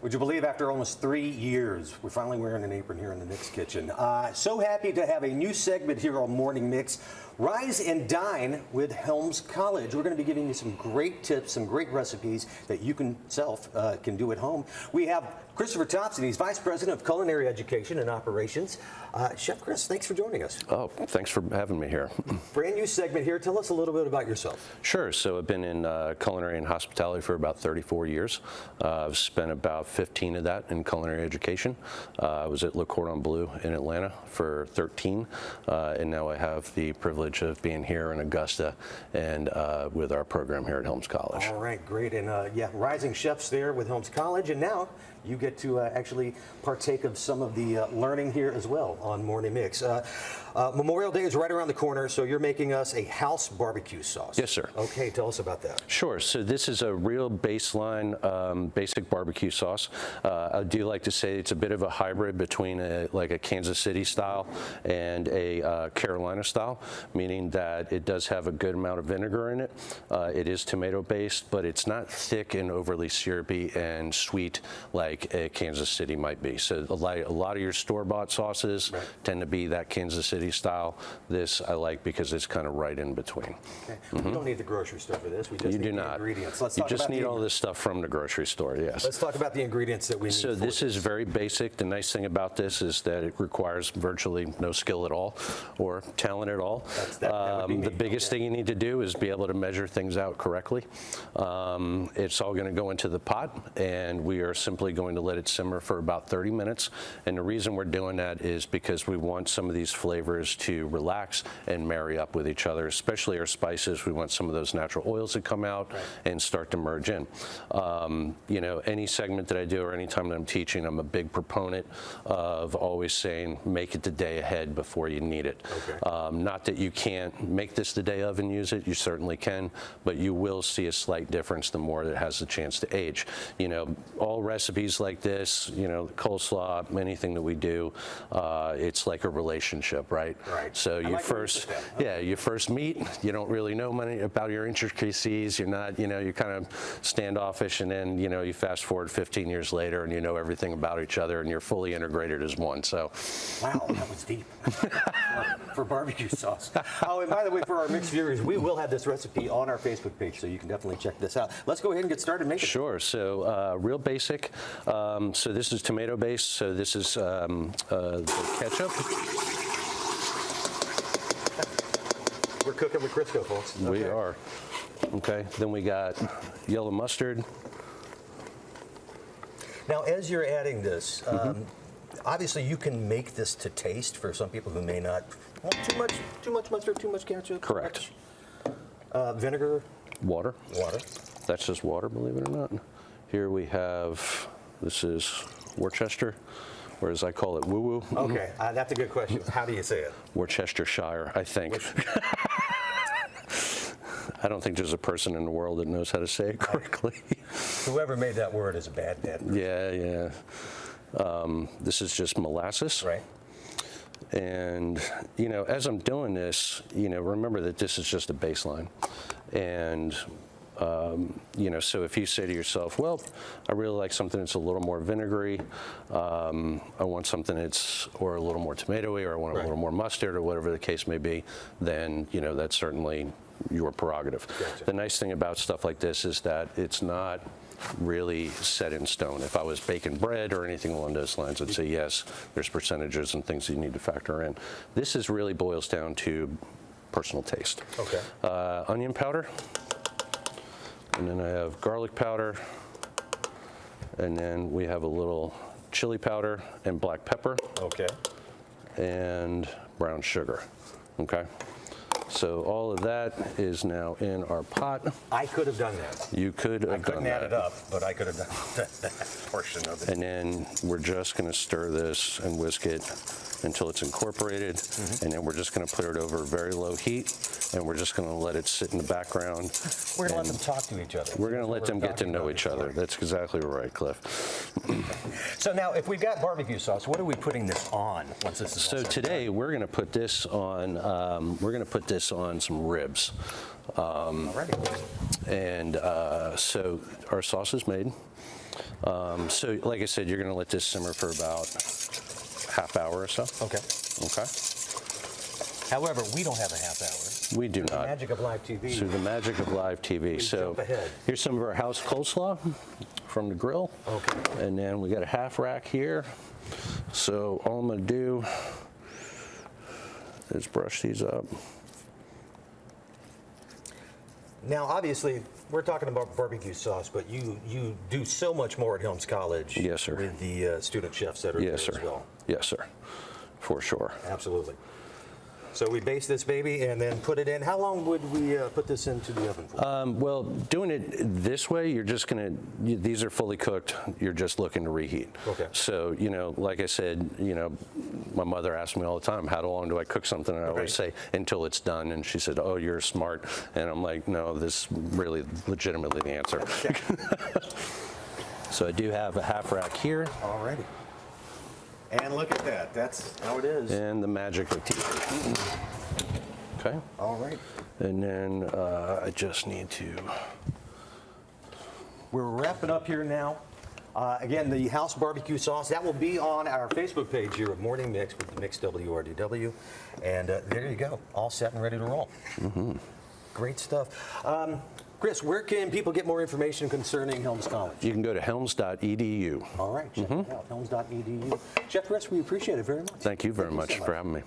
Would you believe after almost 3 years, we're finally wearing an apron here in the Mix Kitchen. So happy to have a new segment here on Morning Mix, Rise and Dine with Helms College. We're going to be giving you some great tips, some great recipes that you can do at home. We have Christopher Thompson. He's Vice President of Culinary Education and Operations. Chef Chris, thanks for joining us. Oh, thanks for having me here. Brand new segment here. Tell us a little bit about yourself. Sure. So I've been in culinary and hospitality for about 34 years. I've spent about 15 of that in culinary education. I was at Le Cordon Bleu in Atlanta for 13, and now I have the privilege of being here in Augusta and with our program here at Helms College. All right, great. And yeah, rising chefs there with Helms College, and now you get to actually partake of some of the learning here as well on Morning Mix. Memorial Day is right around the corner, so you're making us a house barbecue sauce. Yes, sir. Okay, tell us about that. Sure. So this is a real baseline, basic barbecue sauce. I do like to say it's a bit of a hybrid between like a Kansas City style and a Carolina style, meaning that it does have a good amount of vinegar in it. It is tomato based, but it's not thick and overly syrupy and sweet like a Kansas City might be. So a lot of your store-bought sauces tend to be that Kansas City style. This I like because it's kind of right in between. Okay. We don't need the grocery store for this. We just need the ingredients. You just need all this stuff from the grocery store, yes. Let's talk about the ingredients that we need. So this is very basic. The nice thing about this is that it requires virtually no skill at all or talent at all. The biggest thing you need to do is be able to measure things out correctly. It's all going to go into the pot, and we are simply going to let it simmer for about 30 minutes. And the reason we're doing that is because we want some of these flavors to relax and marry up with each other, especially our spices. We want some of those natural oils to come out and start to merge in. You know, any segment that I do or any time that I'm teaching, I'm a big proponent of always saying, make it the day ahead before you need it. Not that you can't make this the day of and use it, you certainly can, but you will see a slight difference the more that it has a chance to age. You know, all recipes like this, you know, coleslaw, anything that we do, it's like a relationship, right? So you you first meet, you don't really know many about your intricacies, you're not, you know, you're kind of standoffish, and then, you know, you fast forward 15 years later and you know everything about each other and you're fully integrated as one. So wow, that was deep for barbecue sauce. Oh, and by the way, for our mixed viewers, we will have this recipe on our Facebook page, so you can definitely check this out. Let's go ahead and get started making it. Sure. So real basic. So this is tomato based. So this is the ketchup. We're cooking with Crisco, folks. We are. Okay. Then we got yellow mustard. Now, as you're adding this, obviously you can make this to taste for some people who may not want too much mustard, too much ketchup. Correct. Vinegar. Water. Water. That's just water, believe it or not. Here we have, this is Worcestershire, or as I call it, woo-woo. Okay, that's a good question. How do you say it? Worcestershire, I think. I don't think there's a person in the world that knows how to say it correctly. Whoever made that word is a bad person. Yeah. This is just molasses. Right. And, you know, as I'm doing this, you know, remember that this is just a baseline. And, you know, so if you say to yourself, well, I really like something that's a little more vinegary, I want something that's, or a little more tomatoey, or I want a little more mustard, or whatever the case may be, then, you know, that's certainly your prerogative. Gotcha. The nice thing about stuff like this is that it's not really set in stone. If I was baking bread or anything along those lines, I'd say yes, there's percentages and things that you need to factor in. This is really boils down to personal taste. Okay. Onion powder, and then I have garlic powder, and then we have a little chili powder and black pepper. Okay. And brown sugar. Okay. So all of that is now in our pot. I could have done that. You could have done that. I couldn't add it up, but I could have done that portion of it. And then we're just going to stir this and whisk it until it's incorporated, and then we're just going to put it over very low heat, and we're just going to let it sit in the background. We're going to let them talk to each other. We're going to let them get to know each other. That's exactly right, Cliff. So now, if we've got barbecue sauce, what are we putting this on once this is So today we're going to put this on. On some ribs. Alrighty. And so our sauce is made. So like I said, you're going to let this simmer for about half hour or so. Okay. Okay. However, we don't have a half hour. We do The not. magic of live TV. Through the magic of live TV. So jump ahead. here's some of our house coleslaw from the grill. Okay. And then we got a half rack here. So all I'm going to do is brush these up. Now, obviously, we're talking about barbecue sauce, but you do so much more at Helms College. Yes, sir. With the student chefs that are Yes, there sir. as well. Yes, sir. For sure. Absolutely. So we base this baby and then put it in. How long would we put this into the oven for? Well, doing it this way, you're just going to, these are fully cooked. You're just looking to reheat. Okay. So, you know, like I said, you know, my mother asked me all the time, how long do I cook something? And I always say, until it's done. And she said, oh, you're smart. And I'm like, no, this is really legitimately the answer. Okay. So I do have a half rack here. All righty. And look at that. That's how it is. And the magic of TV. Okay. All right. And then I just need to. We're wrapping up here now. Again, the house barbecue sauce, that will be on our Facebook page here at Morning Mix with the Mix WRDW. And there you go, all set and ready to roll. Mm-hmm. Great stuff. Chris, where can people get more information concerning Helms College? You can go to helms.edu. All right, check it out, helms.edu. Chef Chris, we appreciate it very much. Thank you very much for having me.